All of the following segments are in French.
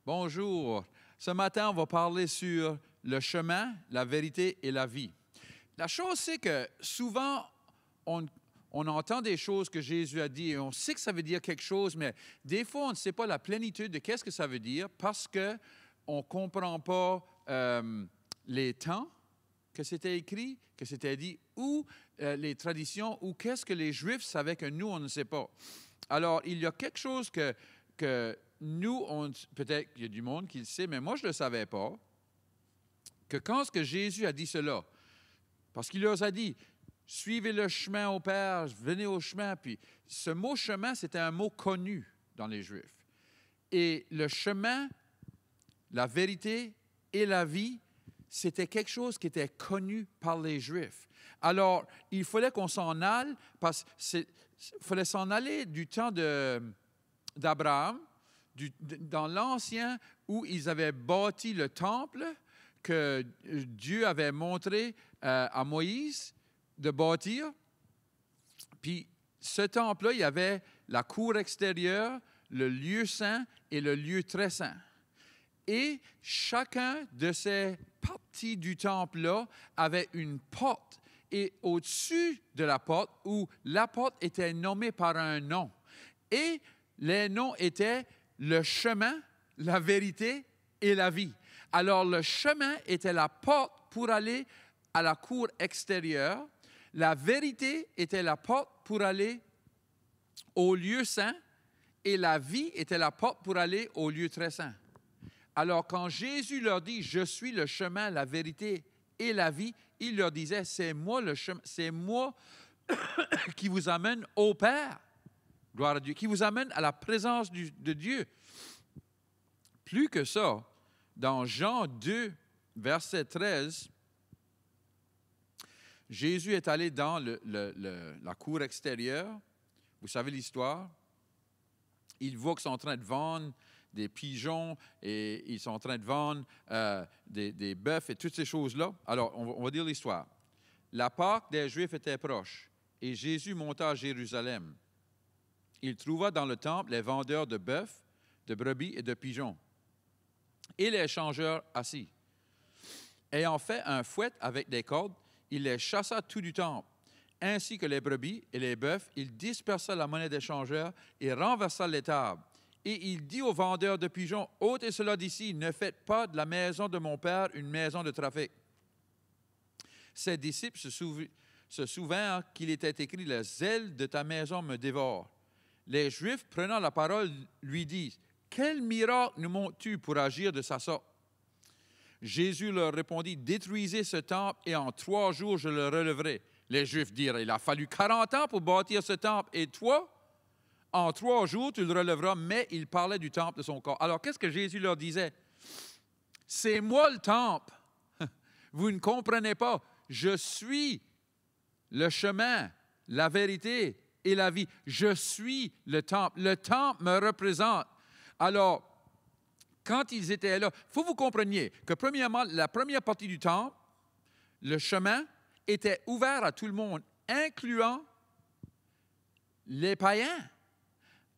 Bonjour. Ce matin, on va parler sur le chemin, la vérité et la vie. La chose, c'est que souvent, on entend des choses que Jésus a dit et on sait que ça veut dire quelque chose, mais des fois, on ne sait pas la plénitude de qu'est-ce que ça veut dire parce qu'on ne comprend pas les temps que c'était écrit, que c'était dit, ou les traditions, ou qu'est-ce que les Juifs savaient que nous, on ne sait pas. Alors, il y a quelque chose que nous, peut-être qu'il y a du monde qui le sait, mais moi, je ne le savais pas, que quand Jésus a dit cela, parce qu'il leur a dit, suivez le chemin au Père, venez au chemin, puis ce mot chemin, c'était un mot connu dans les Juifs. Et le chemin, la vérité et la vie, c'était quelque chose qui était connu par les Juifs. Alors, il fallait qu'on s'en aille, parce qu'il fallait s'en aller du temps d'Abraham, dans l'Ancien, où ils avaient bâti le temple que Dieu avait montré à Moïse de bâtir. Puis, ce temple-là, il y avait la cour extérieure, le lieu saint et le lieu très saint. Et chacun de ces parties du temple-là avait une porte. Et au-dessus de la porte, où la porte était nommée par un nom. Et les noms étaient le chemin, la vérité et la vie. Alors, le chemin était la porte pour aller à la cour extérieure. La vérité était la porte pour aller au lieu saint. Et la vie était la porte pour aller au lieu très saint. Alors, quand Jésus leur dit « Je suis le chemin, la vérité et la vie », il leur disait « C'est moi le chemin, c'est moi qui vous amène au Père, gloire à Dieu, qui vous amène à la présence de Dieu. » Plus que ça, dans Jean 2, verset 13, Jésus est allé dans la cour extérieure. Vous savez l'histoire. Il voit qu'ils sont en train de vendre des pigeons et ils sont en train de vendre des bœufs et toutes ces choses-là. Alors, on va dire l'histoire. La Pâque des Juifs était proche et Jésus monta à Jérusalem. Il trouva dans le temple les vendeurs de bœufs, de brebis et de pigeons et les changeurs assis. Ayant fait un fouet avec des cordes, il les chassa tout du temple, ainsi que les brebis et les bœufs. Il dispersa la monnaie des changeurs et renversa les tables. Et il dit aux vendeurs de pigeons, « Ôtez cela d'ici, ne faites pas de la maison de mon Père une maison de trafic. » Ses disciples se souvinrent qu'il était écrit, « Le zèle de ta maison me dévore. » Les Juifs, prenant la parole, lui disent, « Quel miracle nous montres-tu pour agir de sa sorte? » Jésus leur répondit, « Détruisez ce temple et en 3 jours je le relèverai. » Les Juifs dirent, « Il a fallu 40 ans pour bâtir ce temple et toi, en 3 jours, tu le relèveras. » Mais il parlait du temple de son corps. Alors, qu'est-ce que Jésus leur disait? C'est moi le temple. Vous ne comprenez pas. Je suis le chemin, la vérité et la vie. Je suis le temple. Le temple me représente. Alors, quand ils étaient là, il faut que vous compreniez que premièrement, la première partie du temple, le chemin, était ouvert à tout le monde, incluant les païens.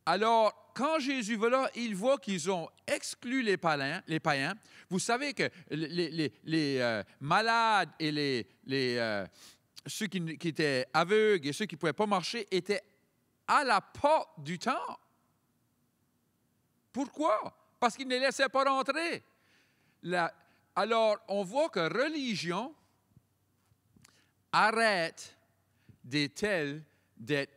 Alors, quand Jésus va là, il voit qu'ils ont exclu les païens. Vous savez que les malades et ceux qui étaient aveugles et ceux qui ne pouvaient pas marcher étaient à la porte du temple. Pourquoi? Parce qu'ils ne les laissaient pas rentrer. Alors, on voit que religion arrête des tels d'être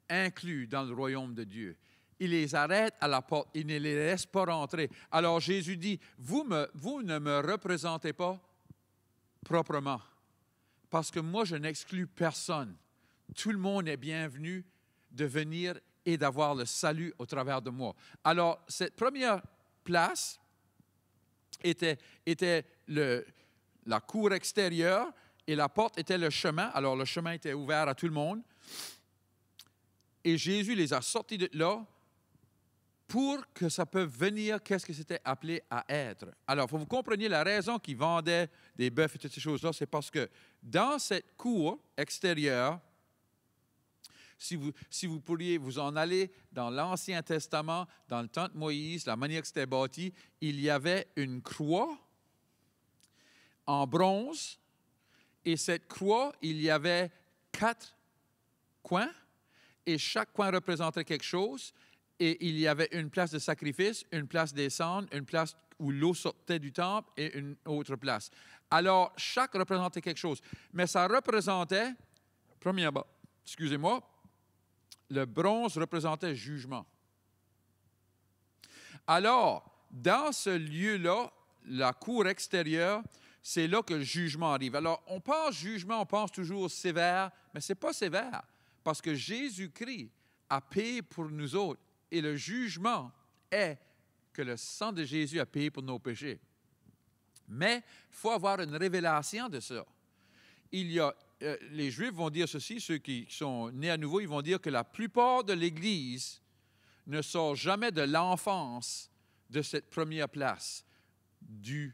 inclus dans le royaume de Dieu. Il les arrête à la porte, il ne les laisse pas rentrer. Alors Jésus dit, vous ne me représentez pas proprement, parce que moi je n'exclus personne. Tout le monde est bienvenu de venir et d'avoir le salut au travers de moi. Alors cette première place était la cour extérieure et la porte était le chemin. Alors le chemin était ouvert à tout le monde. Et Jésus les a sortis de là pour que ça peut venir, qu'est-ce que c'était appelé à être. Alors, il faut que vous compreniez la raison qu'ils vendaient des bœufs et toutes ces choses-là, c'est parce que dans cette cour extérieure, Si vous pourriez vous en aller dans l'Ancien Testament, dans le temps de Moïse, la manière que c'était bâti, il y avait une croix en bronze, et cette croix, il y avait 4 coins, et chaque coin représentait quelque chose, et il y avait une place de sacrifice, une place des cendres, une place où l'eau sortait du temple et une autre place. Alors, chaque représentait quelque chose. Mais ça représentait, premièrement, excusez-moi, le bronze représentait jugement. Alors, dans ce lieu-là, la cour extérieure, c'est là que le jugement arrive. Alors, on pense jugement, on pense toujours sévère, mais ce n'est pas sévère, parce que Jésus-Christ a payé pour nous autres. Et le jugement est que le sang de Jésus a payé pour nos péchés. Mais il faut avoir une révélation de ça. Les Juifs vont dire ceci, ceux qui sont nés à nouveau, ils vont dire que la plupart de l'Église ne sort jamais de l'enfance de cette première place, de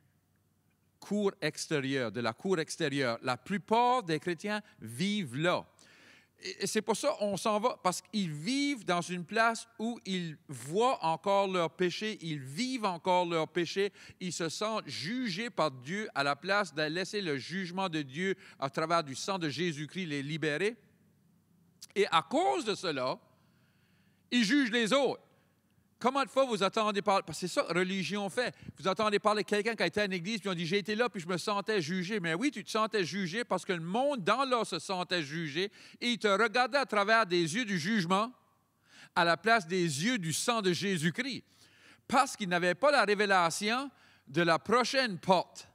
la cour extérieure. La plupart des chrétiens vivent là. Et c'est pour ça qu'on s'en va, parce qu'ils vivent dans une place où ils voient encore leurs péchés, ils vivent encore leurs péchés, ils se sentent jugés par Dieu à la place de laisser le jugement de Dieu à travers du sang de Jésus-Christ les libérer. Et à cause de cela, ils jugent les autres. Comment de fois vous attendez parler, parce que c'est ça que la religion fait, vous entendez parler de quelqu'un qui a été à une église, puis on dit, j'ai été là, puis je me sentais jugé. Mais oui, tu te sentais jugé parce que le monde dans là se sentait jugé, et il te regardait à travers des yeux du jugement, à la place des yeux du sang de Jésus-Christ, parce qu'il n'avait pas la révélation de la prochaine porte.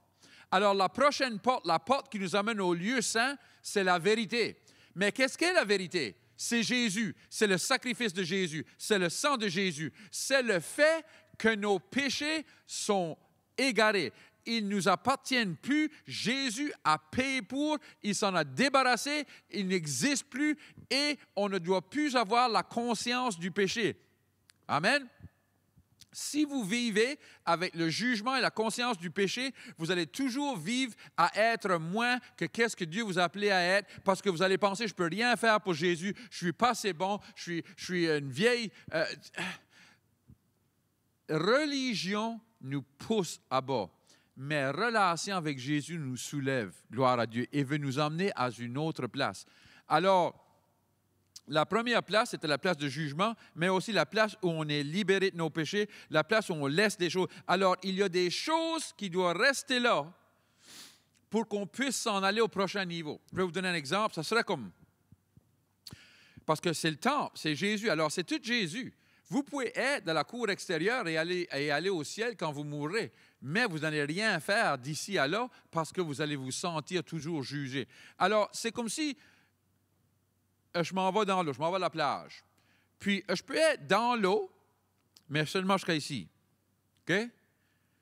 Alors la prochaine porte, la porte qui nous amène au lieu saint, c'est la vérité. Mais qu'est-ce qu'est la vérité? C'est Jésus, c'est le sacrifice de Jésus, c'est le sang de Jésus, c'est le fait que nos péchés sont égarés. Ils ne nous appartiennent plus, Jésus a payé pour, il s'en a débarrassé, il n'existe plus et on ne doit plus avoir la conscience du péché. Amen. Si vous vivez avec le jugement et la conscience du péché, vous allez toujours vivre à être moins que qu'est-ce que Dieu vous a appelé à être, parce que vous allez penser, je ne peux rien faire pour Jésus, je ne suis pas assez bon, je suis une vieille... Religion nous pousse à bas, mais relation avec Jésus nous soulève, gloire à Dieu, et veut nous emmener à une autre place. Alors, la première place, c'était la place de jugement, mais aussi la place où on est libéré de nos péchés, la place où on laisse des choses. Alors, il y a des choses qui doivent rester là pour qu'on puisse s'en aller au prochain niveau. Je vais vous donner un exemple. Ça serait comme... Parce que c'est le temple, c'est Jésus. Alors, c'est tout Jésus. Vous pouvez être dans la cour extérieure et aller au ciel quand vous mourrez, mais vous n'allez rien faire d'ici à là parce que vous allez vous sentir toujours jugé. Alors, c'est comme si... je m'en vais dans l'eau, je m'en vais à la plage. Puis, je peux être dans l'eau, mais seulement jusqu'à ici. OK?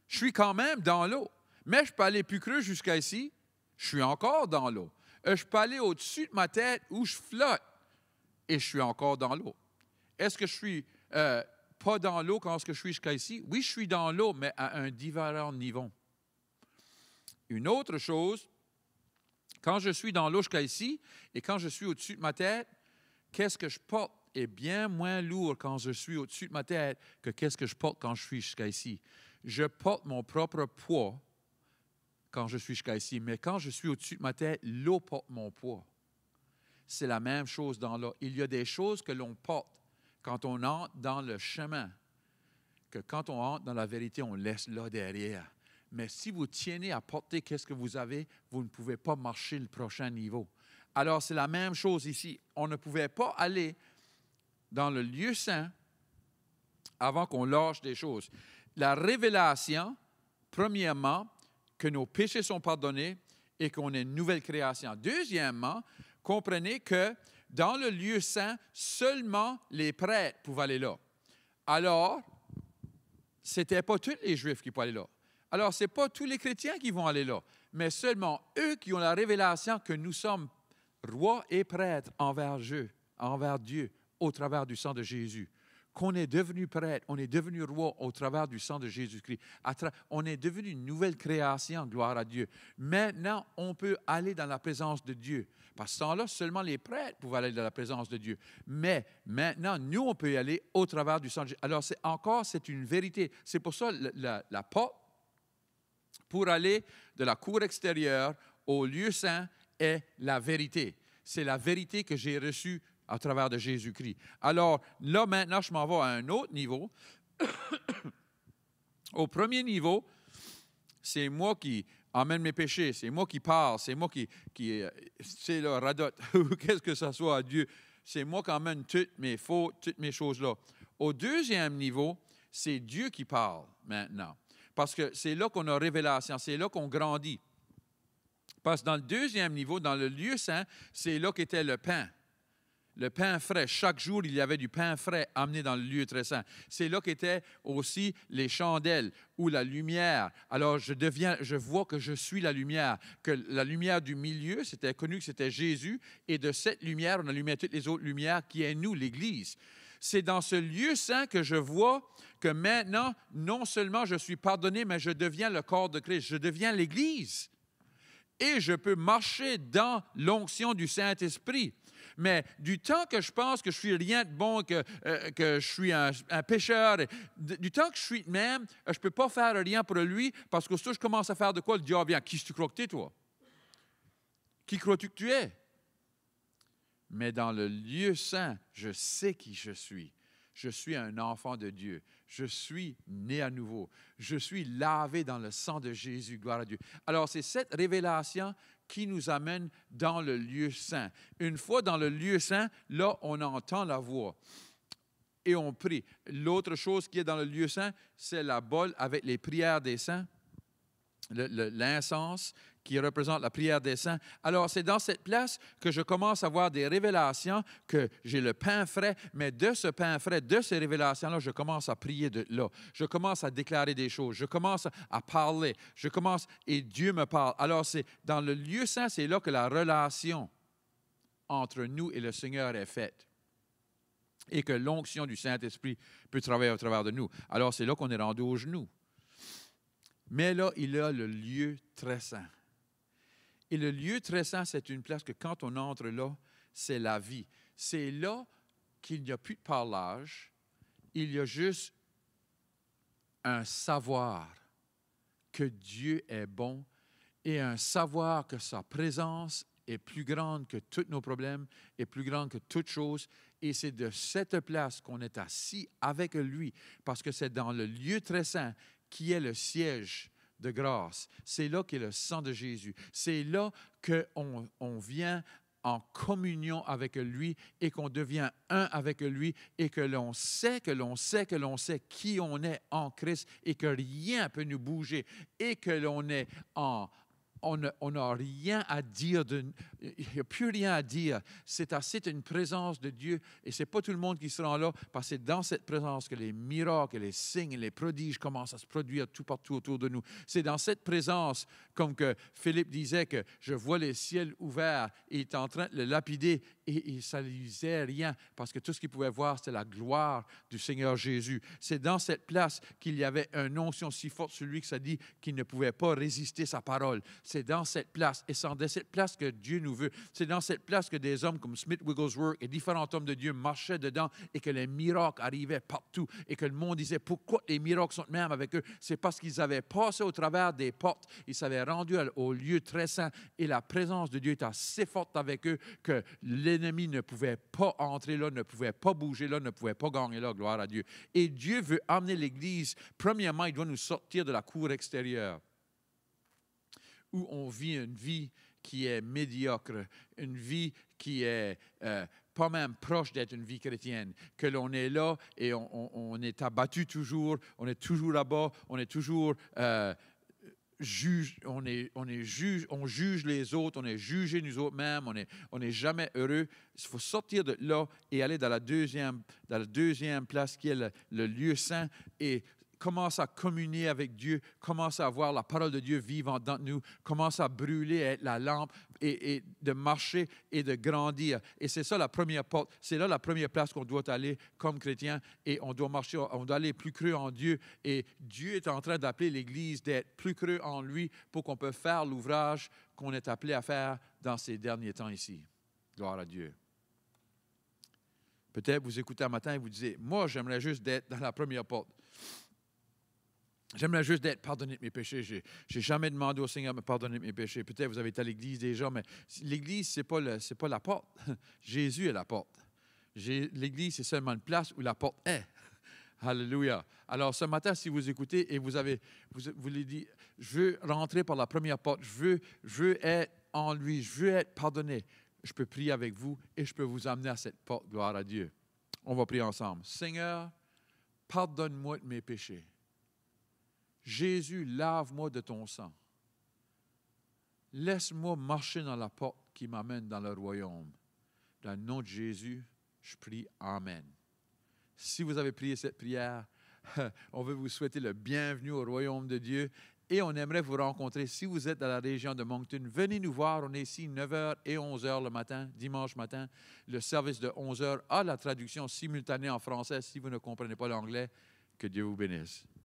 Je suis quand même dans l'eau. Mais je peux aller plus creux jusqu'à ici, je suis encore dans l'eau. Je peux aller au-dessus de ma tête où je flotte et je suis encore dans l'eau. Est-ce que je suis pas dans l'eau quand je suis jusqu'à ici? Oui, je suis dans l'eau, mais à un différent niveau. Une autre chose, quand je suis dans l'eau jusqu'à ici et quand je suis au-dessus de ma tête, qu'est-ce que je porte est bien moins lourd quand je suis au-dessus de ma tête que qu'est-ce que je porte quand je suis jusqu'à ici. Je porte mon propre poids quand je suis jusqu'à ici, mais quand je suis au-dessus de ma tête, l'eau porte mon poids. C'est la même chose dans l'eau. Il y a des choses que l'on porte quand on entre dans le chemin, que quand on entre dans la vérité, on laisse là derrière. Mais si vous tienez à porter qu'est-ce que vous avez, vous ne pouvez pas marcher le prochain niveau. Alors, c'est la même chose ici. On ne pouvait pas aller dans le lieu saint avant qu'on lâche des choses. La révélation, premièrement, que nos péchés sont pardonnés et qu'on est une nouvelle création. Deuxièmement, comprenez que dans le lieu saint, seulement les prêtres pouvaient aller là. Alors, ce n'était pas tous les Juifs qui pouvaient aller là. Alors, ce n'est pas tous les chrétiens qui vont aller là, mais seulement eux qui ont la révélation que nous sommes rois et prêtres envers Dieu, au travers du sang de Jésus. qu'on est devenu prêtre, on est devenu roi au travers du sang de Jésus-Christ. On est devenu une nouvelle création, gloire à Dieu. Maintenant, on peut aller dans la présence de Dieu. Parce que ce temps-là, seulement les prêtres pouvaient aller dans la présence de Dieu. Mais maintenant, nous, on peut y aller au travers du sang de Jésus. Alors, c'est une vérité. C'est pour ça la porte pour aller de la cour extérieure au lieu saint est la vérité. C'est la vérité que j'ai reçue à travers de Jésus-Christ. Alors, là, maintenant, je m'en vais à un autre niveau. Au premier niveau, c'est moi qui emmène mes péchés, c'est moi qui parle, c'est moi qui c'est le radote, qu'est-ce que ça soit à Dieu. C'est moi qui emmène toutes mes fautes, toutes mes choses-là. Au deuxième niveau, c'est Dieu qui parle maintenant. Parce que c'est là qu'on a révélation, c'est là qu'on grandit. Parce que dans le deuxième niveau, dans le lieu saint, c'est là qu'était le pain. Le pain frais. Chaque jour, il y avait du pain frais amené dans le lieu très saint. C'est là qu'étaient aussi les chandelles ou la lumière. Alors, je vois que je suis la lumière. Que la lumière du milieu, c'était connu que c'était Jésus. Et de cette lumière, on allumait toutes les autres lumières qui est nous, l'Église. C'est dans ce lieu saint que je vois que maintenant, non seulement je suis pardonné, mais je deviens le corps de Christ. Je deviens l'Église. Et je peux marcher dans l'onction du Saint-Esprit. Mais du temps que je pense que je suis rien de bon, que je suis un pécheur, du temps que je suis de même, je ne peux pas faire rien pour lui, parce que si je commence à faire de quoi, le diable vient. Qui tu crois que tu es, toi? Qui crois-tu que tu es? Mais dans le lieu saint, je sais qui je suis. Je suis un enfant de Dieu. Je suis né à nouveau. Je suis lavé dans le sang de Jésus. Gloire à Dieu. Alors, c'est cette révélation qui nous amène dans le lieu saint. Une fois dans le lieu saint, là, on entend la voix et on prie. L'autre chose qui est dans le lieu saint, c'est la bolle avec les prières des saints, l'incense qui représente la prière des saints. Alors, c'est dans cette place que je commence à avoir des révélations, que j'ai le pain frais, mais de ce pain frais, de ces révélations-là, je commence à prier de là. Je commence à déclarer des choses. Je commence à parler. Et Dieu me parle. Alors, c'est dans le lieu saint, c'est là que la relation entre nous et le Seigneur est faite. Et que l'onction du Saint-Esprit peut travailler au travers de nous. Alors, c'est là qu'on est rendu aux genoux. Mais là, il y a le lieu très saint. Et le lieu très saint, c'est une place que quand on entre là, c'est la vie. C'est là qu'il n'y a plus de parlage, il y a juste un savoir que Dieu est bon et un savoir que sa présence est plus grande que tous nos problèmes, est plus grande que toute chose. Et c'est de cette place qu'on est assis avec lui, parce que c'est dans le lieu très saint qui est le siège de grâce. C'est là qu'est le sang de Jésus. C'est là qu'on vient en communion avec lui et qu'on devient un avec lui et que l'on sait qui on est en Christ et que rien ne peut nous bouger et que l'on est on n'a rien à dire, il n'y a plus rien à dire. C'est une présence de Dieu et ce n'est pas tout le monde qui sera là parce que c'est dans cette présence que les miracles, les signes et les prodiges commencent à se produire tout partout autour de nous. C'est dans cette présence, comme que Philippe disait, que je vois les ciels ouverts et il est en train de le lapider et ça ne lui disait rien parce que tout ce qu'il pouvait voir, c'était la gloire du Seigneur Jésus. C'est dans cette place qu'il y avait une onction si forte sur lui que ça dit qu'il ne pouvait pas résister sa parole. C'est dans cette place, et c'est dans cette place que Dieu nous veut. C'est dans cette place que des hommes comme Smith Wigglesworth et différents hommes de Dieu marchaient dedans et que les miracles arrivaient partout et que le monde disait pourquoi les miracles sont même avec eux. C'est parce qu'ils avaient passé au travers des portes, ils s'avaient rendu au lieu très saint et la présence de Dieu était assez forte avec eux que l'ennemi ne pouvait pas entrer là, ne pouvait pas bouger là, ne pouvait pas gagner là, gloire à Dieu. Et Dieu veut amener l'Église. Premièrement, il doit nous sortir de la cour extérieure, où on vit une vie qui est médiocre, une vie qui est pas même proche d'être une vie chrétienne, que l'on est là et on est abattu toujours, on est toujours là-bas, on est toujours juge, on juge les autres, on est jugé nous autres-mêmes, on n'est jamais heureux. Il faut sortir de là et aller dans la deuxième place qui est le lieu saint et commence à communier avec Dieu, commence à voir la parole de Dieu vivre dans nous, commence à brûler, à être la lampe et de marcher et de grandir. Et c'est ça la première porte. C'est là la première place qu'on doit aller comme chrétien et on doit marcher, on doit aller plus creux en Dieu. Et Dieu est en train d'appeler l'Église d'être plus creux en lui pour qu'on puisse faire l'ouvrage qu'on est appelé à faire dans ces derniers temps ici. Gloire à Dieu. Peut-être vous écoutez un matin et vous disiez, moi, j'aimerais juste d'être dans la première porte. J'aimerais juste d'être pardonné de mes péchés. Je n'ai jamais demandé au Seigneur de me pardonner de mes péchés. Peut-être vous avez été à l'Église déjà, mais l'Église, ce n'est pas la porte. Jésus est la porte. L'Église, c'est seulement une place où la porte est. Alléluia. Alors, ce matin, si vous écoutez et vous lui dites, je veux rentrer par la première porte, je veux être en lui, je veux être pardonné. Je peux prier avec vous et je peux vous amener à cette porte. Gloire à Dieu. On va prier ensemble. Seigneur, pardonne-moi de mes péchés. Jésus, lave-moi de ton sang. Laisse-moi marcher dans la porte qui m'amène dans le royaume. Dans le nom de Jésus, je prie Amen. Si vous avez prié cette prière, on veut vous souhaiter le bienvenu au royaume de Dieu et on aimerait vous rencontrer. Si vous êtes dans la région de Moncton, venez nous voir. On est ici 9h et 11h le matin, dimanche matin. Le service de 11h a la traduction simultanée en français si vous ne comprenez pas l'anglais. Que Dieu vous bénisse.